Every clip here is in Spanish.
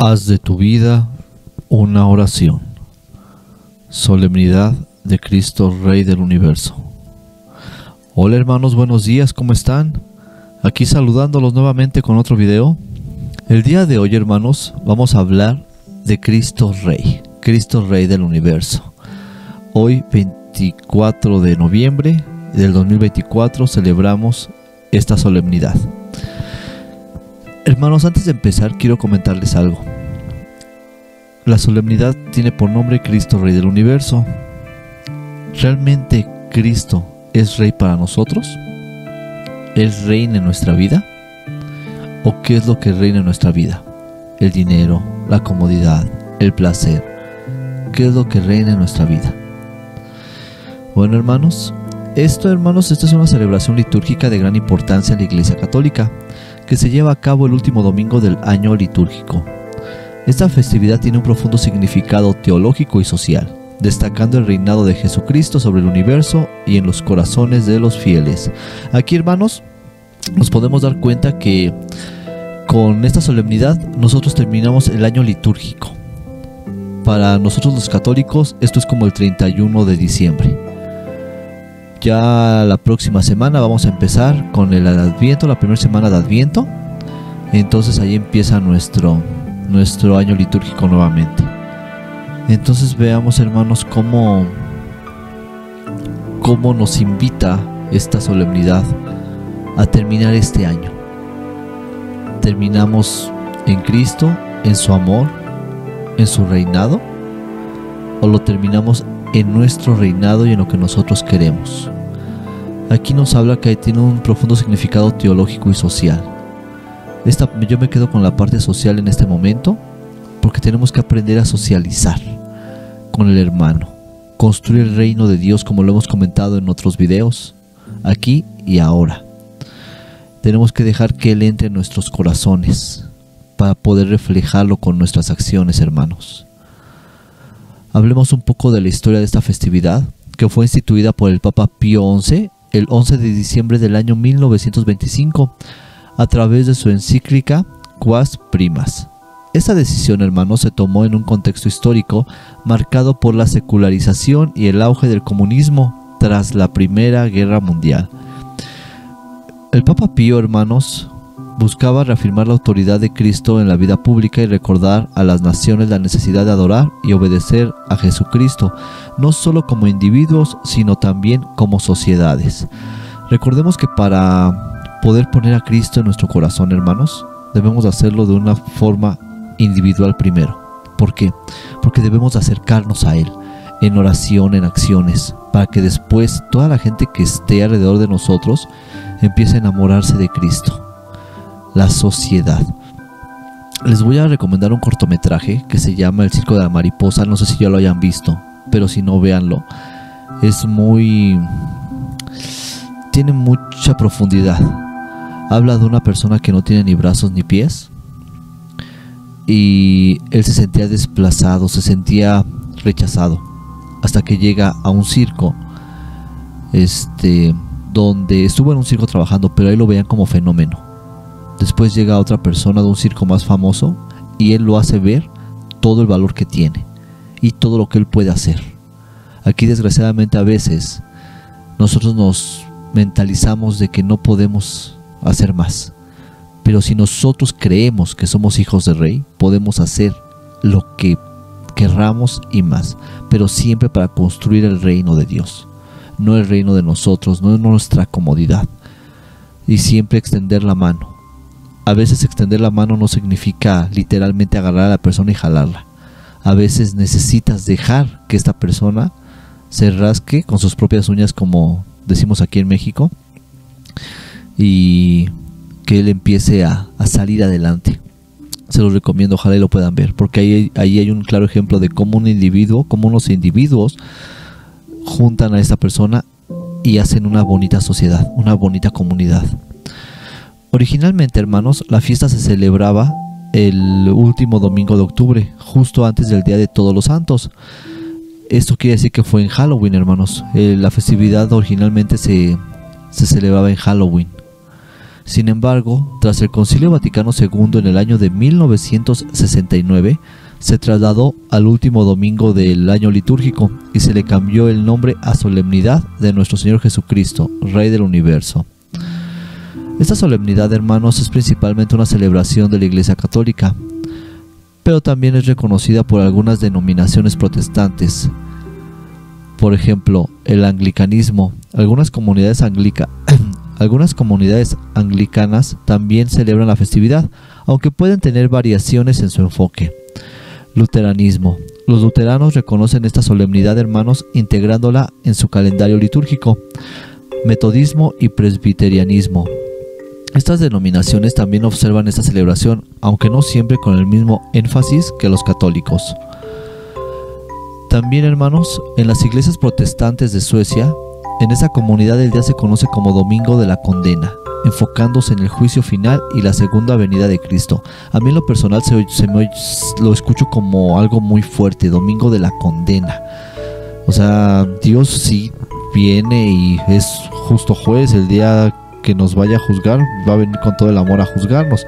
Haz de tu vida una oración. Solemnidad de Cristo Rey del Universo. Hola hermanos, buenos días, ¿cómo están? Aquí saludándolos nuevamente con otro video. El día de hoy, hermanos, vamos a hablar de Cristo Rey del Universo. Hoy, 24 de noviembre del 2024, celebramos esta solemnidad. Hermanos, antes de empezar quiero comentarles algo. La solemnidad tiene por nombre Cristo Rey del Universo. ¿Realmente Cristo es Rey para nosotros? ¿Es reina en nuestra vida? ¿O qué es lo que reina en nuestra vida? ¿El dinero, la comodidad, el placer? ¿Qué es lo que reina en nuestra vida? Bueno, hermanos, esta es una celebración litúrgica de gran importancia en la Iglesia Católica, que se lleva a cabo el último domingo del año litúrgico. Esta festividad tiene un profundo significado teológico y social, destacando el reinado de Jesucristo sobre el universo y en los corazones de los fieles. Aquí, hermanos, nos podemos dar cuenta que con esta solemnidad nosotros terminamos el año litúrgico. Para nosotros los católicos esto es como el 31 de diciembre. Ya la próxima semana vamos a empezar con el Adviento, la primera semana de Adviento. Entonces ahí empieza nuestro año litúrgico nuevamente. Entonces veamos, hermanos, cómo nos invita esta solemnidad a terminar este año. ¿Terminamos en Cristo, en su amor, en su reinado? ¿O lo terminamos en nuestro reinado y en lo que nosotros queremos? Aquí nos habla que tiene un profundo significado teológico y social. Yo me quedo con la parte social en este momento, porque tenemos que aprender a socializar con el hermano, construir el reino de Dios, como lo hemos comentado en otros videos, aquí y ahora. Tenemos que dejar que Él entre en nuestros corazones para poder reflejarlo con nuestras acciones, hermanos. Hablemos un poco de la historia de esta festividad, que fue instituida por el Papa Pío XI el 11 de diciembre del año 1925, a través de su encíclica Quas Primas. Esta decisión, hermanos, se tomó en un contexto histórico marcado por la secularización y el auge del comunismo tras la Primera Guerra Mundial. El Papa Pío, hermanos, buscaba reafirmar la autoridad de Cristo en la vida pública y recordar a las naciones la necesidad de adorar y obedecer a Jesucristo, no solo como individuos, sino también como sociedades. Recordemos que para poder poner a Cristo en nuestro corazón, hermanos, debemos hacerlo de una forma individual primero. ¿Por qué? Porque debemos acercarnos a Él en oración, en acciones, para que después toda la gente que esté alrededor de nosotros empiece a enamorarse de Cristo. La sociedad. Les voy a recomendar un cortometraje que se llama El Circo de la Mariposa. No sé si ya lo hayan visto, pero si no, véanlo. Tiene mucha profundidad. Habla de una persona que no tiene ni brazos ni pies, y él se sentía desplazado, se sentía rechazado, hasta que llega a un circo, donde estuvo en un circo trabajando, pero ahí lo veían como fenómeno. Después llega otra persona de un circo más famoso y él lo hace ver todo el valor que tiene y todo lo que él puede hacer. Aquí, desgraciadamente, a veces nosotros nos mentalizamos de que no podemos hacer más, pero si nosotros creemos que somos hijos del Rey, podemos hacer lo que querramos y más, pero siempre para construir el reino de Dios, no el reino de nosotros, no nuestra comodidad. Y siempre extender la mano. A veces extender la mano no significa literalmente agarrar a la persona y jalarla. A veces necesitas dejar que esta persona se rasque con sus propias uñas, como decimos aquí en México, y que él empiece a salir adelante. Se los recomiendo, ojalá y lo puedan ver, porque ahí hay un claro ejemplo de cómo unos individuos juntan a esta persona y hacen una bonita sociedad, una bonita comunidad. Originalmente, hermanos, la fiesta se celebraba el último domingo de octubre, justo antes del Día de Todos los Santos. Esto quiere decir que fue en Halloween, hermanos. La festividad originalmente se celebraba en Halloween. Sin embargo, tras el Concilio Vaticano II en el año de 1969, se trasladó al último domingo del año litúrgico y se le cambió el nombre a Solemnidad de Nuestro Señor Jesucristo, Rey del Universo. Esta solemnidad, hermanos, es principalmente una celebración de la Iglesia Católica, pero también es reconocida por algunas denominaciones protestantes. Por ejemplo, el anglicanismo. Algunas comunidades anglicanas también celebran la festividad, aunque pueden tener variaciones en su enfoque. Luteranismo. Los luteranos reconocen esta solemnidad, hermanos, integrándola en su calendario litúrgico. Metodismo y presbiterianismo. Estas denominaciones también observan esta celebración, aunque no siempre con el mismo énfasis que los católicos. También, hermanos, en las iglesias protestantes de Suecia, en esa comunidad el día se conoce como Domingo de la Condena, enfocándose en el juicio final y la segunda venida de Cristo. A mí en lo personal lo escucho como algo muy fuerte, Domingo de la Condena. O sea, Dios sí viene y es justo juez. El día que nos vaya a juzgar, va a venir con todo el amor a juzgarnos.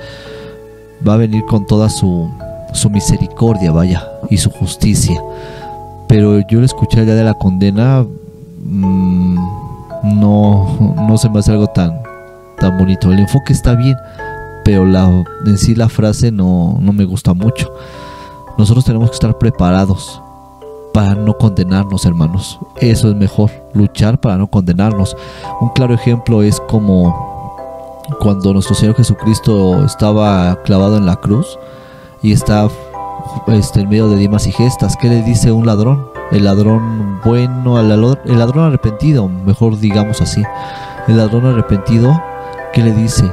Va a venir con toda su misericordia, vaya, y su justicia. Pero yo le escuché el día de la condena, no se me hace algo tan bonito. El enfoque está bien, pero en sí la frase no me gusta mucho. Nosotros tenemos que estar preparados para no condenarnos, hermanos. Eso es mejor, luchar para no condenarnos. Un claro ejemplo es como cuando nuestro Señor Jesucristo estaba clavado en la cruz y está en medio de Dimas y Gestas. ¿Qué le dice un ladrón? El ladrón bueno, el ladrón arrepentido, mejor digamos así. El ladrón arrepentido, ¿qué le dice?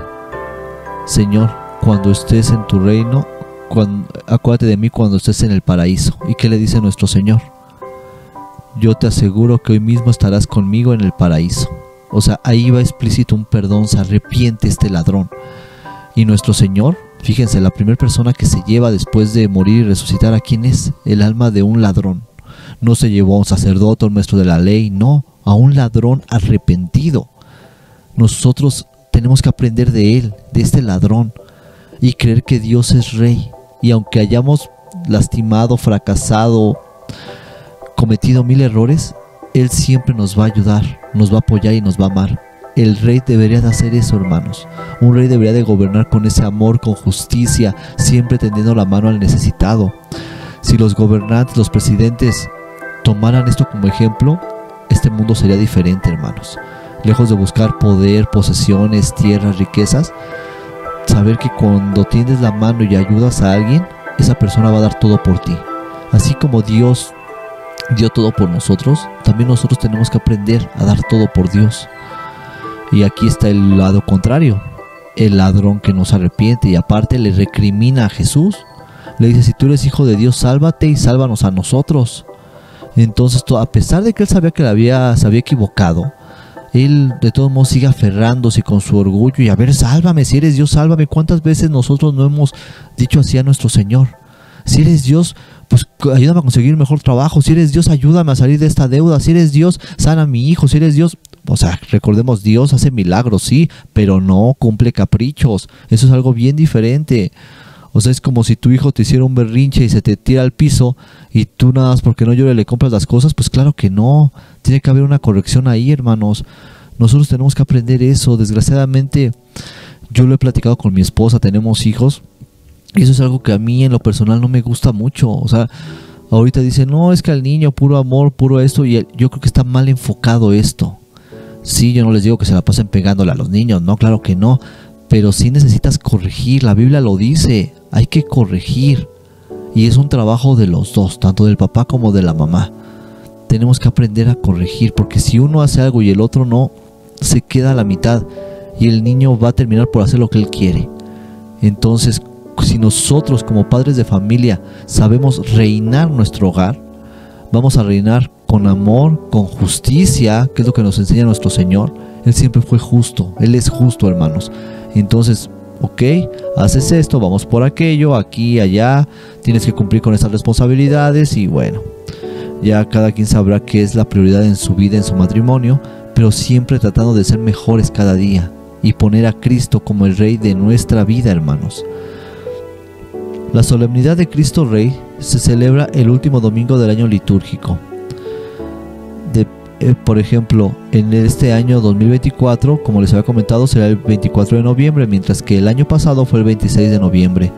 Señor, cuando estés en tu reino, acuérdate de mí cuando estés en el paraíso. ¿Y qué le dice nuestro Señor? Yo te aseguro que hoy mismo estarás conmigo en el paraíso. O sea, ahí va explícito un perdón, se arrepiente este ladrón. Y nuestro Señor, fíjense, la primera persona que se lleva después de morir y resucitar, ¿a quién es? El alma de un ladrón. No se llevó a un sacerdote, a un maestro de la ley, no, a un ladrón arrepentido. Nosotros tenemos que aprender de él, de este ladrón, y creer que Dios es rey. Y aunque hayamos lastimado, fracasado, cometido 1000 errores, Él siempre nos va a ayudar, nos va a apoyar y nos va a amar. El rey debería de hacer eso, hermanos. Un rey debería de gobernar con ese amor, con justicia, siempre tendiendo la mano al necesitado. Si los gobernantes, los presidentes tomaran esto como ejemplo, este mundo sería diferente, hermanos. Lejos de buscar poder, posesiones, tierras, riquezas, saber que cuando tiendes la mano y ayudas a alguien, esa persona va a dar todo por ti. Así como Dios dio todo por nosotros, también nosotros tenemos que aprender a dar todo por Dios. Y aquí está el lado contrario, el ladrón que no se arrepiente y aparte le recrimina a Jesús. Le dice, si tú eres hijo de Dios, sálvate y sálvanos a nosotros. Entonces, a pesar de que él sabía que se había equivocado, él de todos modos sigue aferrándose con su orgullo y a ver, sálvame, si eres Dios, sálvame. ¿Cuántas veces nosotros no hemos dicho así a nuestro Señor? Si eres Dios, pues ayúdame a conseguir un mejor trabajo. Si eres Dios, ayúdame a salir de esta deuda. Si eres Dios, sana a mi hijo. Si eres Dios, o sea, recordemos, Dios hace milagros, sí, pero no cumple caprichos. Eso es algo bien diferente. O sea, es como si tu hijo te hiciera un berrinche y se te tira al piso y tú nada más porque no llore le compras las cosas. Pues claro que no. Tiene que haber una corrección ahí, hermanos. Nosotros tenemos que aprender eso. Desgraciadamente, yo lo he platicado con mi esposa, tenemos hijos. Y eso es algo que a mí en lo personal no me gusta mucho. O sea, ahorita dicen, no, es que al niño puro amor, puro esto. Y yo creo que está mal enfocado esto. Sí, yo no les digo que se la pasen pegándole a los niños, no, claro que no. Pero sí necesitas corregir, la Biblia lo dice, hay que corregir. Y es un trabajo de los dos, tanto del papá como de la mamá. Tenemos que aprender a corregir, porque si uno hace algo y el otro no, se queda a la mitad. Y el niño va a terminar por hacer lo que él quiere. Entonces, si nosotros como padres de familia sabemos reinar nuestro hogar, vamos a reinar con amor, con justicia, que es lo que nos enseña nuestro Señor. Él siempre fue justo, Él es justo, hermanos. Entonces, ok, haces esto, vamos por aquello, aquí, allá, tienes que cumplir con estas responsabilidades y bueno, ya cada quien sabrá qué es la prioridad en su vida, en su matrimonio, pero siempre tratando de ser mejores cada día. y poner a Cristo como el Rey de nuestra vida, hermanos. La solemnidad de Cristo Rey se celebra el último domingo del año litúrgico. Por ejemplo, en este año 2024, como les había comentado, será el 24 de noviembre, mientras que el año pasado fue el 26 de noviembre.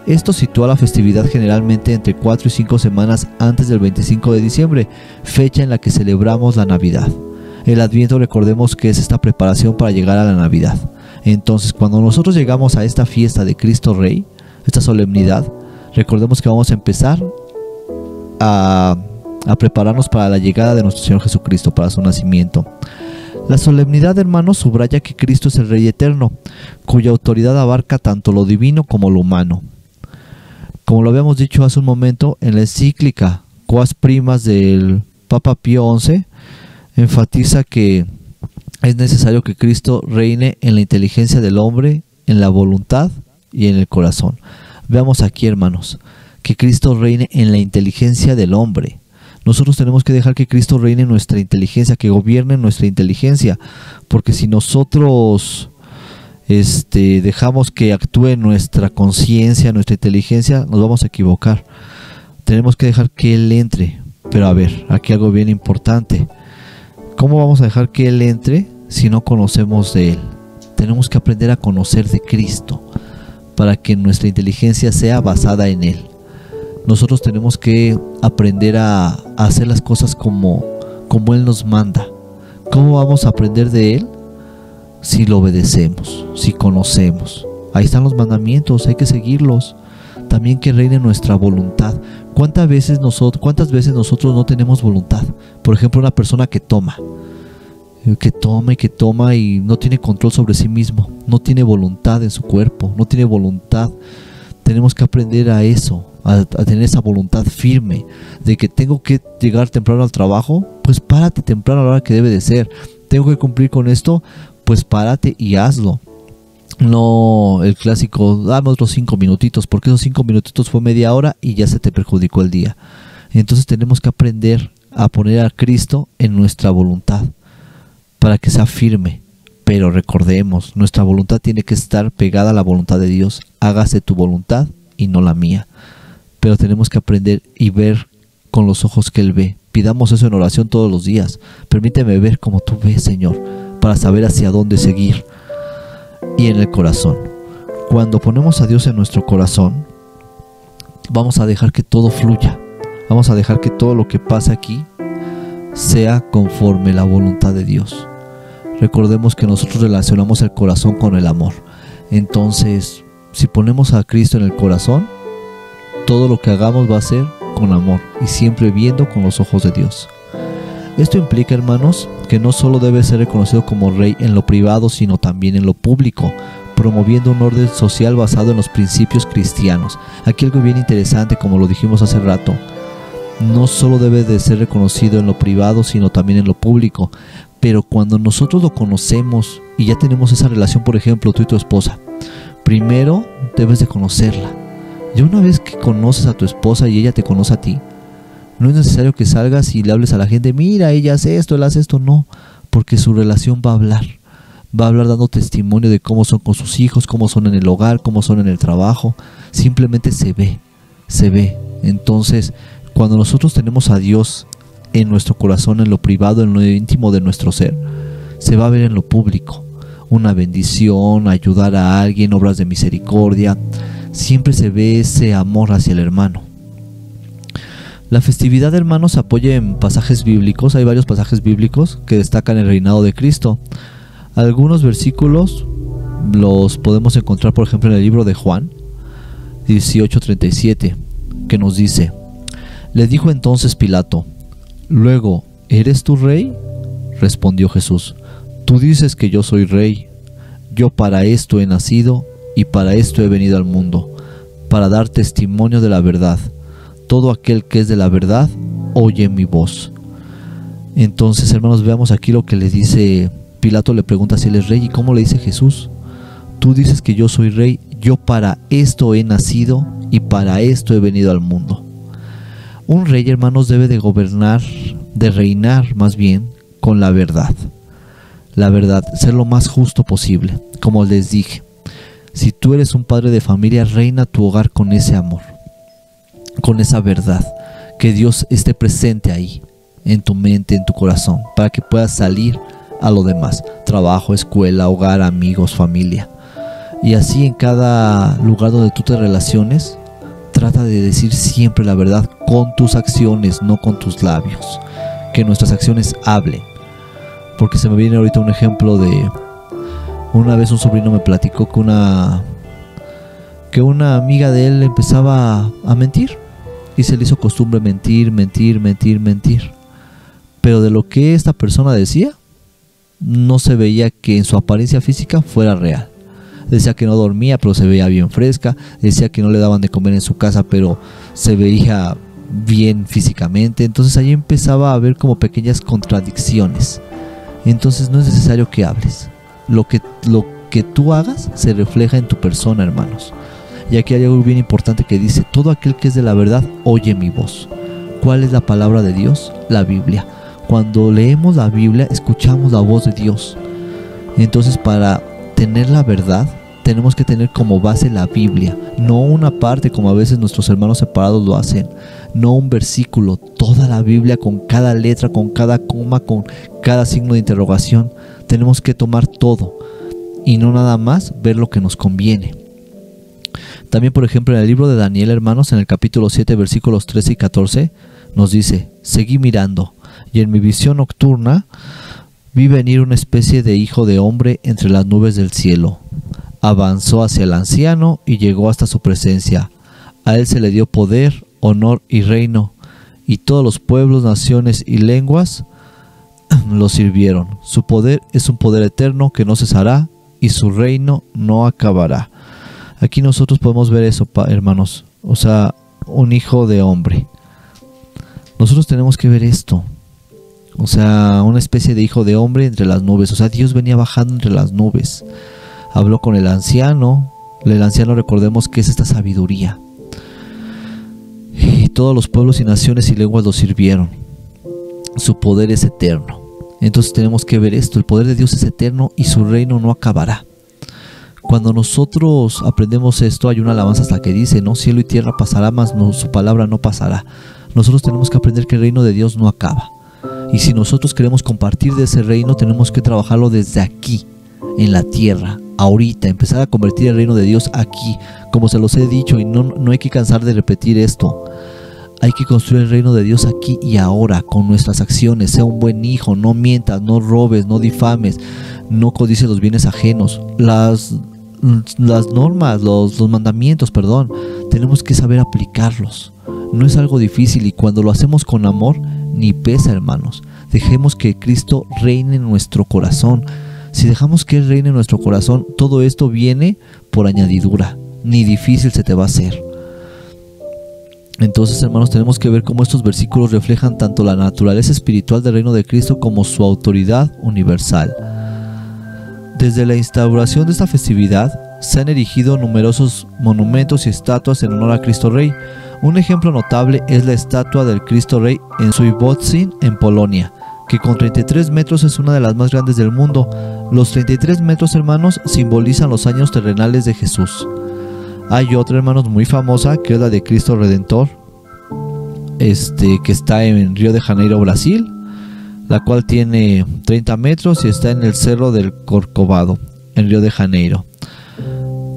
Esto sitúa la festividad generalmente entre 4 y 5 semanas antes del 25 de diciembre, fecha en la que celebramos la Navidad. El Adviento, recordemos que es esta preparación para llegar a la Navidad. Entonces, cuando nosotros llegamos a esta fiesta de Cristo Rey, esta solemnidad, recordemos que vamos a empezar a prepararnos para la llegada de nuestro Señor Jesucristo, para su nacimiento. La solemnidad, hermanos, subraya que Cristo es el Rey eterno, cuya autoridad abarca tanto lo divino como lo humano. Como lo habíamos dicho hace un momento, en la encíclica Quas Primas del Papa Pío XI, enfatiza que es necesario que Cristo reine en la inteligencia del hombre, en la voluntad y en el corazón. Veamos aquí, hermanos, que Cristo reine en la inteligencia del hombre. Nosotros tenemos que dejar que Cristo reine en nuestra inteligencia, que gobierne nuestra inteligencia, porque si nosotros dejamos que actúe nuestra conciencia, nuestra inteligencia, nos vamos a equivocar. Tenemos que dejar que Él entre. Pero a ver, aquí algo bien importante. ¿Cómo vamos a dejar que Él entre si no conocemos de Él? Tenemos que aprender a conocer de Cristo para que nuestra inteligencia sea basada en Él. Nosotros tenemos que aprender a hacer las cosas como Él nos manda. ¿Cómo vamos a aprender de Él? Si lo obedecemos, si conocemos. Ahí están los mandamientos, hay que seguirlos. También que reine nuestra voluntad. ¿Cuántas veces nosotros no tenemos voluntad? Por ejemplo, una persona que toma y no tiene control sobre sí mismo, no tiene voluntad en su cuerpo, no tiene voluntad. Tenemos que aprender a eso, a tener esa voluntad firme de que tengo que llegar temprano al trabajo, pues párate temprano a la hora que debe de ser. Tengo que cumplir con esto, pues párate y hazlo. No el clásico, dame otros 5 minutitos, porque esos 5 minutitos fue media hora y ya se te perjudicó el día. Entonces tenemos que aprender a poner a Cristo en nuestra voluntad para que sea firme. Pero recordemos, nuestra voluntad tiene que estar pegada a la voluntad de Dios. Hágase tu voluntad y no la mía. Pero tenemos que aprender y ver con los ojos que Él ve. Pidamos eso en oración todos los días. Permíteme ver como tú ves, Señor, para saber hacia dónde seguir. Y en el corazón. Cuando ponemos a Dios en nuestro corazón, vamos a dejar que todo fluya. Vamos a dejar que todo lo que pasa aquí sea conforme la voluntad de Dios. Recordemos que nosotros relacionamos el corazón con el amor. Entonces, si ponemos a Cristo en el corazón, todo lo que hagamos va a ser con amor y siempre viendo con los ojos de Dios. Esto implica, hermanos, que no solo debe ser reconocido como Rey en lo privado, sino también en lo público, promoviendo un orden social basado en los principios cristianos. Aquí algo bien interesante, como lo dijimos hace rato. No solo debe de ser reconocido en lo privado, sino también en lo público. Pero cuando nosotros lo conocemos y ya tenemos esa relación, por ejemplo, tú y tu esposa, primero debes de conocerla. Y una vez que conoces a tu esposa y ella te conoce a ti, no es necesario que salgas y le hables a la gente, mira, ella hace esto, él hace esto, no, porque su relación va a hablar dando testimonio de cómo son con sus hijos, cómo son en el hogar, cómo son en el trabajo. Simplemente se ve. Entonces, cuando nosotros tenemos a Dios en nuestro corazón, en lo privado, en lo íntimo de nuestro ser, se va a ver en lo público. Una bendición, ayudar a alguien, obras de misericordia. Siempre se ve ese amor hacia el hermano. La festividad, hermanos, apoya en pasajes bíblicos. Hay varios pasajes bíblicos que destacan el reinado de Cristo. Algunos versículos los podemos encontrar, por ejemplo, en el libro de Juan 18:37, que nos dice: le dijo entonces Pilato, luego, ¿eres tú rey? Respondió Jesús: tú dices que yo soy rey. Yo para esto he nacido y para esto he venido al mundo, para dar testimonio de la verdad. Todo aquel que es de la verdad, oye mi voz. Entonces, hermanos, veamos aquí lo que le dice Pilato. Le pregunta si él es rey. ¿Y cómo le dice Jesús? Tú dices que yo soy rey. Yo para esto he nacido y para esto he venido al mundo. Un rey, hermanos, debe de gobernar, de reinar más bien, con la verdad. la verdad, ser lo más justo posible. Como les dije, si tú eres un padre de familia, reina tu hogar con ese amor, con esa verdad, que Dios esté presente ahí, en tu mente, en tu corazón, para que puedas salir a lo demás: trabajo, escuela, hogar, amigos, familia. Y así en cada lugar donde tú te relaciones, trata de decir siempre la verdad con tus acciones, no con tus labios. Que nuestras acciones hablen. Porque se me viene ahorita un ejemplo de... Una vez un sobrino me platicó que una amiga de él empezaba a mentir. Y se le hizo costumbre mentir. Pero de lo que esta persona decía, no se veía que en su apariencia física fuera real. Decía que no dormía, pero se veía bien fresca. Decía que no le daban de comer en su casa, pero se veía bien físicamente. Entonces ahí empezaba a haber como pequeñas contradicciones. Entonces no es necesario que hables. Lo que tú hagas se refleja en tu persona, hermanos. Y aquí hay algo bien importante que dice: todo aquel que es de la verdad oye mi voz. ¿Cuál es la palabra de Dios? La Biblia. Cuando leemos la Biblia, escuchamos la voz de Dios. Entonces, para tener la verdad, tenemos que tener como base la Biblia, no una parte como a veces nuestros hermanos separados lo hacen, no un versículo, toda la Biblia con cada letra, con cada coma, con cada signo de interrogación. Tenemos que tomar todo y no nada más ver lo que nos conviene. También, por ejemplo, en el libro de Daniel, hermanos, en el capítulo 7, versículos 13 y 14, nos dice: seguí mirando, y en mi visión nocturna vi venir una especie de hijo de hombre entre las nubes del cielo. Avanzó hacia el anciano y llegó hasta su presencia. A él se le dio poder, honor y reino, y todos los pueblos, naciones y lenguas lo sirvieron. Su poder es un poder eterno que no cesará, y su reino no acabará. Aquí nosotros podemos ver eso, hermanos. O sea, un hijo de hombre. Nosotros tenemos que ver esto. O sea, una especie de hijo de hombre entre las nubes. O sea, Dios venía bajando entre las nubes. Habló con el anciano. El anciano, recordemos que es esta sabiduría. Y todos los pueblos y naciones y lenguas lo sirvieron. Su poder es eterno. Entonces tenemos que ver esto. El poder de Dios es eterno y su reino no acabará. Cuando nosotros aprendemos esto, hay una alabanza hasta que dice: no, cielo y tierra pasará, mas no, su palabra no pasará. Nosotros tenemos que aprender que el reino de Dios no acaba. Y si nosotros queremos compartir de ese reino, tenemos que trabajarlo desde aquí, en la tierra, ahorita, empezar a convertir el reino de Dios aquí, como se los he dicho, y no hay que cansar de repetir esto. Hay que construir el reino de Dios aquí y ahora, con nuestras acciones. Sea un buen hijo, no mientas, no robes, no difames, no codicies los bienes ajenos. Las normas, los mandamientos, tenemos que saber aplicarlos. No es algo difícil, y cuando lo hacemos con amor, ni pesa, hermanos. Dejemos que Cristo reine en nuestro corazón. Si dejamos que Él reine en nuestro corazón, todo esto viene por añadidura. Ni difícil se te va a hacer. Entonces, hermanos, tenemos que ver cómo estos versículos reflejan tanto la naturaleza espiritual del reino de Cristo como su autoridad universal. Desde la instauración de esta festividad, se han erigido numerosos monumentos y estatuas en honor a Cristo Rey. Un ejemplo notable es la estatua del Cristo Rey en Suboticz, en Polonia, que con 33 metros es una de las más grandes del mundo. Los 33 metros, hermanos, simbolizan los años terrenales de Jesús. Hay otra, hermanos, muy famosa, que es la de Cristo Redentor, que está en Río de Janeiro, Brasil, la cual tiene 30 metros y está en el Cerro del Corcovado, en Río de Janeiro.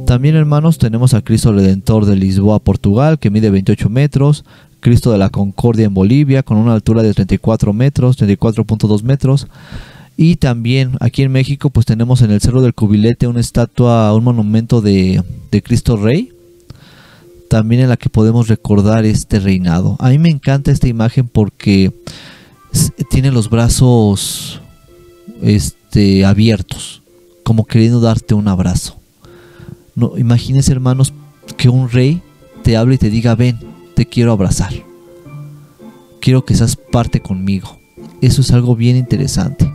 También, hermanos, tenemos a Cristo Redentor de Lisboa, Portugal, que mide 28 metros, Cristo de la Concordia en Bolivia, con una altura de 34 metros, 34.2 metros. Y también aquí en México, pues tenemos en el Cerro del Cubilete una estatua, un monumento de Cristo Rey, también en la que podemos recordar este reinado. A mí me encanta esta imagen porque tiene los brazos abiertos, como queriendo darte un abrazo. No, imagínense, hermanos, que un rey te hable y te diga: ven, te quiero abrazar, quiero que seas parte conmigo. Eso es algo bien interesante.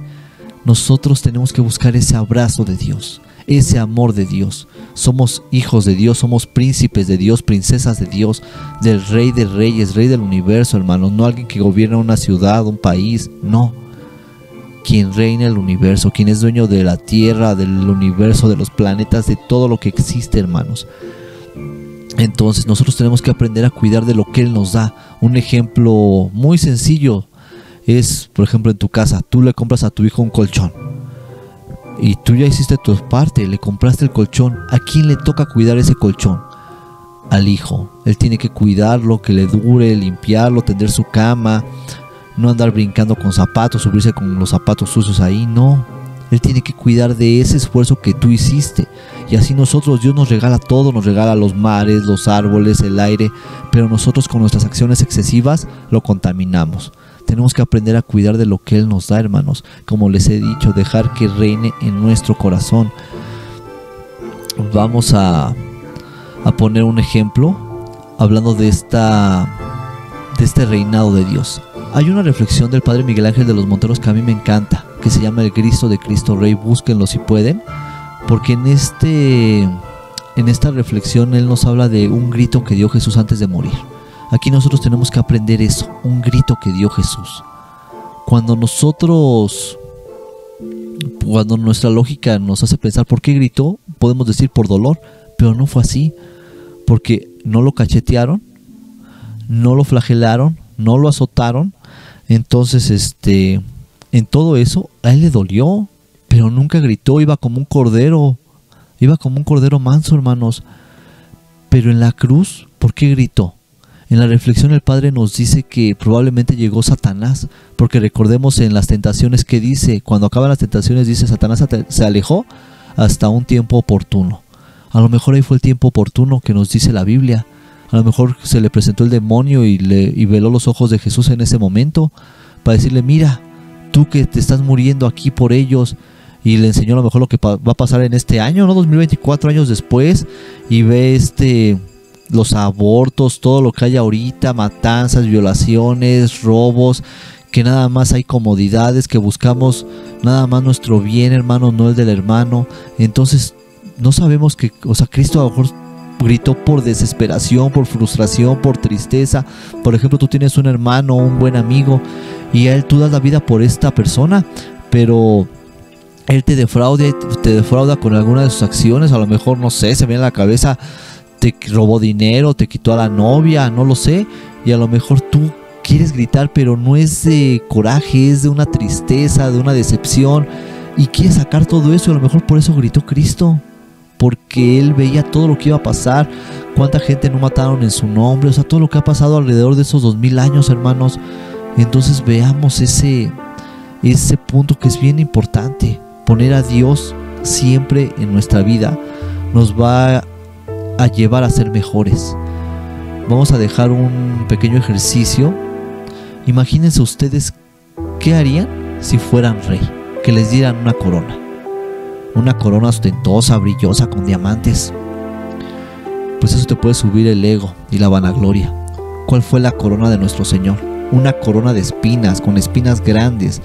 Nosotros tenemos que buscar ese abrazo de Dios, ese amor de Dios. Somos hijos de Dios, somos príncipes de Dios, princesas de Dios, del Rey de Reyes, Rey del universo, hermanos. No alguien que gobierna una ciudad, un país, no. quien reina el universo, quien es dueño de la tierra, del universo, de los planetas, de todo lo que existe, hermanos. Entonces nosotros tenemos que aprender a cuidar de lo que Él nos da. Un ejemplo muy sencillo es, por ejemplo, en tu casa, tú le compras a tu hijo un colchón y tú ya hiciste tu parte, le compraste el colchón. ¿A quién le toca cuidar ese colchón? Al hijo. Él tiene que cuidarlo, que le dure, limpiarlo, tender su cama, no andar brincando con zapatos, subirse con los zapatos sucios ahí, no. Él tiene que cuidar de ese esfuerzo que tú hiciste. Y así nosotros, Dios nos regala todo, nos regala los mares, los árboles, el aire, pero nosotros con nuestras acciones excesivas lo contaminamos. Tenemos que aprender a cuidar de lo que Él nos da, hermanos. Como les he dicho, dejar que reine en nuestro corazón. Vamos a poner un ejemplo hablando de este reinado de Dios. Hay una reflexión del Padre Miguel Ángel de los Monteros que a mí me encanta, que se llama El Grito de Cristo Rey. Búsquenlo si pueden, porque en esta reflexión él nos habla de un grito que dio Jesús antes de morir. Aquí nosotros tenemos que aprender eso, un grito que dio Jesús. Cuando nuestra lógica nos hace pensar por qué gritó, podemos decir por dolor, pero no fue así, porque no lo cachetearon, no lo flagelaron, no lo azotaron. Entonces en todo eso a él le dolió, pero nunca gritó, iba como un cordero manso, hermanos. Pero en la cruz, ¿por qué gritó? En la reflexión el Padre nos dice que probablemente llegó Satanás, porque recordemos en las tentaciones que dice, cuando acaban las tentaciones dice Satanás se alejó hasta un tiempo oportuno. A lo mejor ahí fue el tiempo oportuno que nos dice la Biblia. A lo mejor se le presentó el demonio y veló los ojos de Jesús en ese momento para decirle, mira, tú que te estás muriendo aquí por ellos. Y le enseñó a lo mejor lo que va a pasar en este año, ¿no? 2024 años después. Y ve los abortos, todo lo que hay ahorita, matanzas, violaciones, robos, que nada más hay comodidades, que buscamos nada más nuestro bien, hermano, no el del hermano. Entonces no sabemos que, Cristo a lo mejor gritó por desesperación, por frustración, por tristeza. Por ejemplo, tú tienes un hermano, un buen amigo, y a él tú das la vida por esta persona, pero él te defrauda con alguna de sus acciones. A lo mejor, no sé, se me viene a la cabeza, te robó dinero, te quitó a la novia, no lo sé, y a lo mejor tú quieres gritar, pero no es de coraje, es de una tristeza, de una decepción, y quieres sacar todo eso. Y a lo mejor por eso gritó Cristo, porque Él veía todo lo que iba a pasar, cuánta gente no mataron en su nombre, todo lo que ha pasado alrededor de esos 2000 años, hermanos. Entonces veamos ese punto que es bien importante. Poner a Dios siempre en nuestra vida nos va a llevar a ser mejores. Vamos a dejar un pequeño ejercicio. Imagínense ustedes qué harían si fueran rey, que les dieran una corona ostentosa, brillosa, con diamantes. Pues eso te puede subir el ego y la vanagloria. ¿Cuál fue la corona de nuestro Señor? Una corona de espinas, con espinas grandes,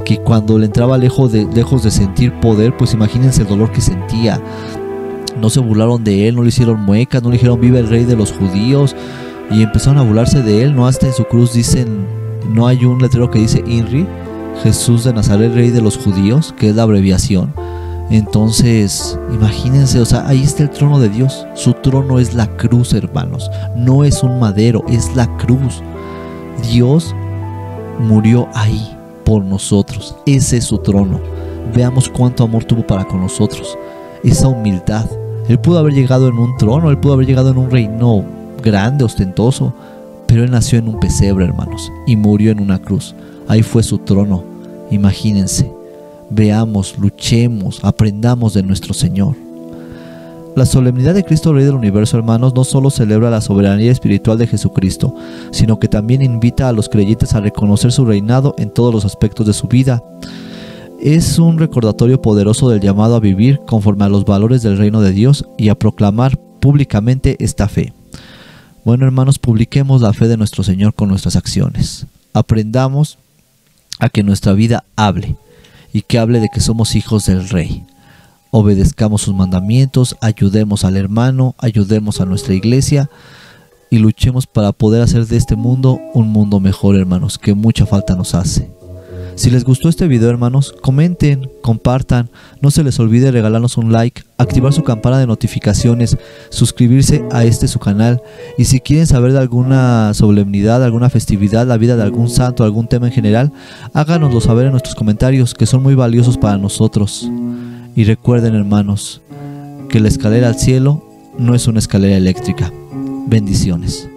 que cuando le entraba lejos de sentir poder, pues imagínense el dolor que sentía. No se burlaron de él, no le hicieron muecas, no le dijeron viva el rey de los judíos, y empezaron a burlarse de él, ¿no? Hasta en su cruz dicen, no hay un letrero que dice INRI, Jesús de Nazaret, rey de los judíos, que es la abreviación. Entonces, imagínense, ahí está el trono de Dios. Su trono es la cruz, hermanos. No es un madero, es la cruz. Dios murió ahí por nosotros. Ese es su trono. Veamos cuánto amor tuvo para con nosotros. Esa humildad. Él pudo haber llegado en un trono, él pudo haber llegado en un reino grande, ostentoso, pero él nació en un pesebre, hermanos, y murió en una cruz. Ahí fue su trono. Imagínense. Veamos, luchemos, aprendamos de nuestro Señor. La solemnidad de Cristo Rey del Universo, hermanos, no solo celebra la soberanía espiritual de Jesucristo, sino que también invita a los creyentes a reconocer su reinado en todos los aspectos de su vida. Es un recordatorio poderoso del llamado a vivir conforme a los valores del reino de Dios y a proclamar públicamente esta fe. Bueno, hermanos, publiquemos la fe de nuestro Señor con nuestras acciones. Aprendamos a que nuestra vida hable, y que hable de que somos hijos del Rey. Obedezcamos sus mandamientos, ayudemos al hermano, ayudemos a nuestra iglesia y luchemos para poder hacer de este mundo un mundo mejor, hermanos, que mucha falta nos hace. Si les gustó este video, hermanos, comenten, compartan, no se les olvide regalarnos un like, activar su campana de notificaciones, suscribirse a su canal, y si quieren saber de alguna solemnidad, alguna festividad, la vida de algún santo, algún tema en general, háganoslo saber en nuestros comentarios, que son muy valiosos para nosotros. Y recuerden, hermanos, que la escalera al cielo no es una escalera eléctrica. Bendiciones.